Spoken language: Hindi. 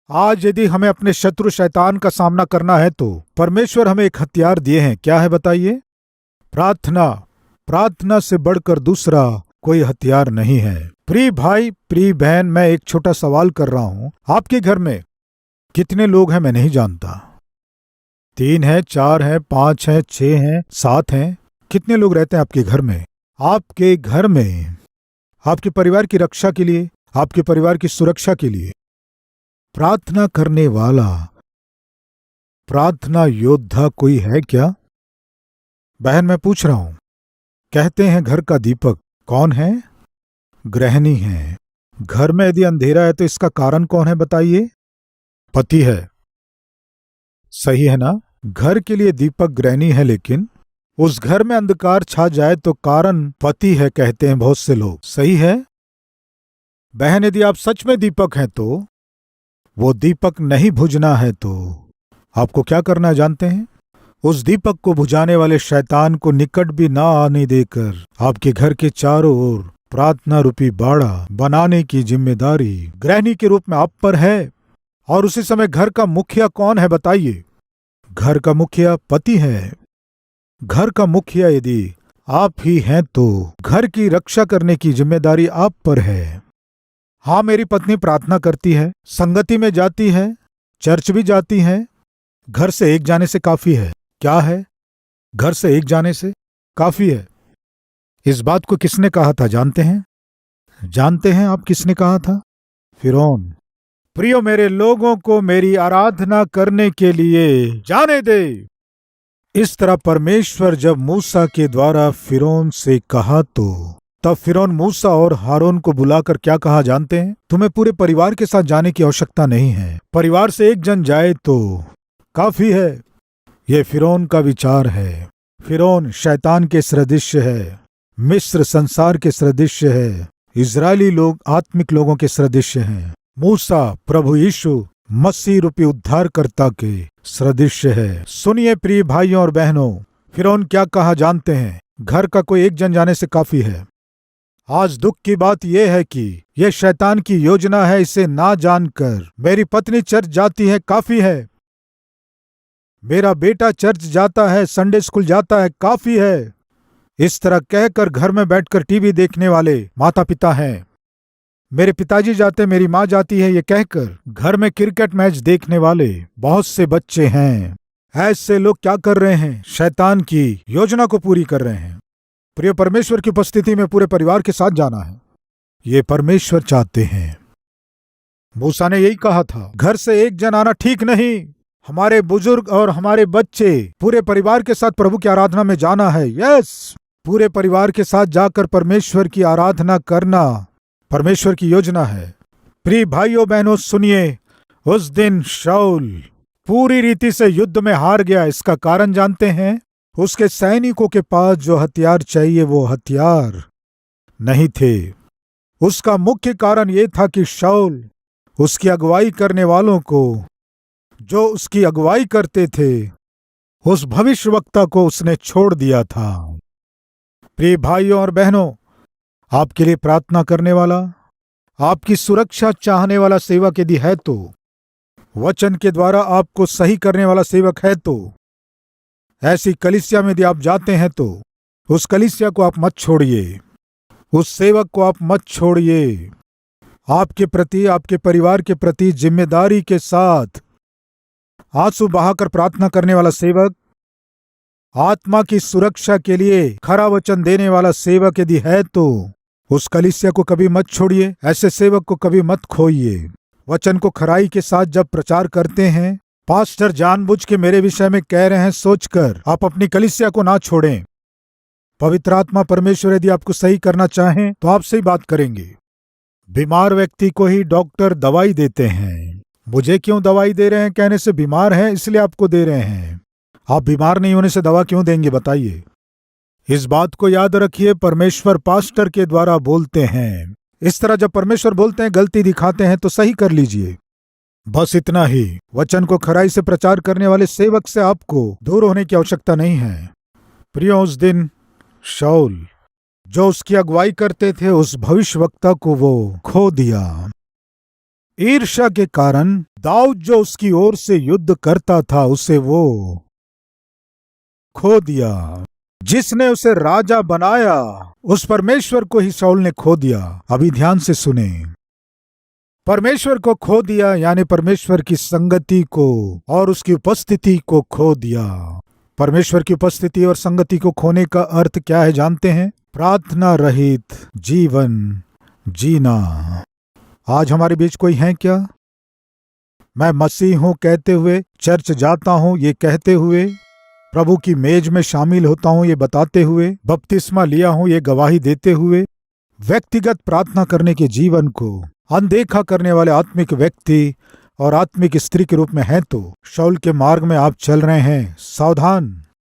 आज यदि हमें अपने शत्रु शैतान का सामना करना है तो परमेश्वर हमें एक हथियार दिए हैं। क्या है बताइए? प्रार्थना। प्रार्थना से बढ़कर दूसरा कोई हथियार नहीं है। प्रिय भाई, प्रिय बहन, मैं एक छोटा सवाल कर रहा हूं। आपके घर में कितने लोग हैं मैं नहीं जानता। 3 हैं, 4 हैं, 5 हैं, 6 हैं, 7 हैं। कितने लोग रहते हैं आपके घर में? आपके घर में आपके परिवार की रक्षा के लिए, आपके परिवार की सुरक्षा के लिए प्रार्थना करने वाला, प्रार्थना योद्धा कोई है क्या? बहन, मैं पूछ रहा हूं। कहते हैं घर का दीपक कौन है? गृहिणी है। घर में यदि अंधेरा है तो इसका कारण कौन है बताइए? पति है। सही है ना? घर के लिए दीपक गृहिणी है, लेकिन उस घर में अंधकार छा जाए तो कारण पति है, कहते हैं बहुत से लोग। सही है? बहन, यदि आप सच में दीपक हैं तो वो दीपक नहीं बुझना है तो आपको क्या करना है जानते हैं? उस दीपक को बुझाने वाले शैतान को निकट भी ना आने देकर आपके घर के चारों ओर प्रार्थना रूपी बाड़ा बनाने की जिम्मेदारी गृहिणी के रूप में आप पर है। और उसी समय घर का मुखिया कौन है बताइए? घर का मुखिया पति है। घर का मुखिया यदि आप ही हैं तो घर की रक्षा करने की जिम्मेदारी आप पर है। हाँ, मेरी पत्नी प्रार्थना करती है, संगति में जाती है, चर्च भी जाती है। घर से एक जाने से काफी है। क्या है? घर से एक जाने से काफी है। इस बात को किसने कहा था जानते हैं? जानते हैं आप किसने कहा था? फिरौन। प्रियो, मेरे लोगों को मेरी आराधना करने के लिए जाने दे। इस तरह परमेश्वर जब मूसा के द्वारा फिरौन से कहा तो तब फिरौन मूसा और हारून को बुलाकर क्या कहा जानते हैं? तुम्हें पूरे परिवार के साथ जाने की आवश्यकता नहीं है, परिवार से एक जन जाए तो काफी है। यह फिरौन का विचार है। फिरौन शैतान के सदृश है, मिस्र संसार के सदृश है, इजरायली लोग आत्मिक लोगों के सदृश हैं। मूसा प्रभु यीशु मसीह रूपी उद्धारकर्ता के सदृश है। सुनिए प्रिय भाइयों और बहनों, फिरौन क्या कहा जानते हैं? घर का कोई एक जन जाने से काफी है। आज दुख की बात यह है कि यह शैतान की योजना है। इसे ना जानकर मेरी पत्नी चर्च जाती है, काफी है। मेरा बेटा चर्च जाता है, संडे स्कूल जाता है, काफी है। इस तरह कहकर घर में बैठकर टीवी देखने वाले माता पिता हैं। मेरे पिताजी जाते, मेरी माँ जाती है, ये कहकर घर में क्रिकेट मैच देखने वाले बहुत से बच्चे हैं। ऐसे लोग क्या कर रहे हैं? शैतान की योजना को पूरी कर रहे हैं। प्रिय, परमेश्वर की उपस्थिति में पूरे परिवार के साथ जाना है, ये परमेश्वर चाहते हैं। मूसा ने यही कहा था, घर से एक जन आना ठीक नहीं। हमारे बुजुर्ग और हमारे बच्चे पूरे परिवार के साथ प्रभु की आराधना में जाना है। यस, पूरे परिवार के साथ जाकर परमेश्वर की आराधना करना परमेश्वर की योजना है। प्रिय भाइयों बहनों, सुनिए, उस दिन शाऊल पूरी रीति से युद्ध में हार गया। इसका कारण जानते हैं? उसके सैनिकों के पास जो हथियार चाहिए वो हथियार नहीं थे। उसका मुख्य कारण ये था कि शाऊल उसकी अगुवाई करने वालों को, जो उसकी अगुवाई करते थे, उस भविष्यवक्ता को उसने छोड़ दिया था। प्रिय भाइयों और बहनों, आपके लिए प्रार्थना करने वाला, आपकी सुरक्षा चाहने वाला सेवक यदि है तो, वचन के द्वारा आपको सही करने वाला सेवक है तो, ऐसी कलीसिया में यदि आप जाते हैं तो उस कलीसिया को आप मत छोड़िए, उस सेवक को आप मत छोड़िए। आपके प्रति, आपके परिवार के प्रति जिम्मेदारी के साथ आंसू बहाकर प्रार्थना करने वाला सेवक, आत्मा की सुरक्षा के लिए खरा वचन देने वाला सेवक यदि है तो उस कलीसिया को कभी मत छोड़िए। ऐसे सेवक को कभी मत खोइए। वचन को खराई के साथ जब प्रचार करते हैं, पास्टर जानबूझ के मेरे विषय में कह रहे हैं सोचकर आप अपनी कलीसिया को ना छोड़ें। पवित्र आत्मा परमेश्वर यदि आपको सही करना चाहें तो आपसे ही बात करेंगे। बीमार व्यक्ति को ही डॉक्टर दवाई देते हैं। मुझे क्यों दवाई दे रहे हैं कहने से बीमार है इसलिए आपको दे रहे हैं। आप बीमार नहीं होने से दवा क्यों देंगे बताइए? इस बात को याद रखिए, परमेश्वर पास्टर के द्वारा बोलते हैं। इस तरह जब परमेश्वर बोलते हैं, गलती दिखाते हैं तो सही कर लीजिए। बस इतना ही। वचन को खराई से प्रचार करने वाले सेवक से आपको दूर होने की आवश्यकता नहीं है। प्रियो, उस दिन शाऊल जो उसकी अगुवाई करते थे, उस भविष्यवक्ता को वो खो दिया। ईर्ष्या के कारण दाऊद जो उसकी ओर से युद्ध करता था उसे वो खो दिया। जिसने उसे राजा बनाया उस परमेश्वर को ही शाऊल ने खो दिया। अभी ध्यान से सुने, परमेश्वर को खो दिया यानी परमेश्वर की संगति को और उसकी उपस्थिति को खो दिया। परमेश्वर की उपस्थिति और संगति को खोने का अर्थ क्या है जानते हैं? प्रार्थना रहित जीवन जीना। आज हमारे बीच कोई है क्या? मैं मसीह हूं कहते हुए, चर्च जाता हूं ये कहते हुए, प्रभु की मेज में शामिल होता हूं ये बताते हुए, बपतिस्मा लिया हूं ये गवाही देते हुए, व्यक्तिगत प्रार्थना करने के जीवन को अनदेखा करने वाले आत्मिक व्यक्ति और आत्मिक स्त्री के रूप में हैं तो शाऊल के मार्ग में आप चल रहे हैं। सावधान।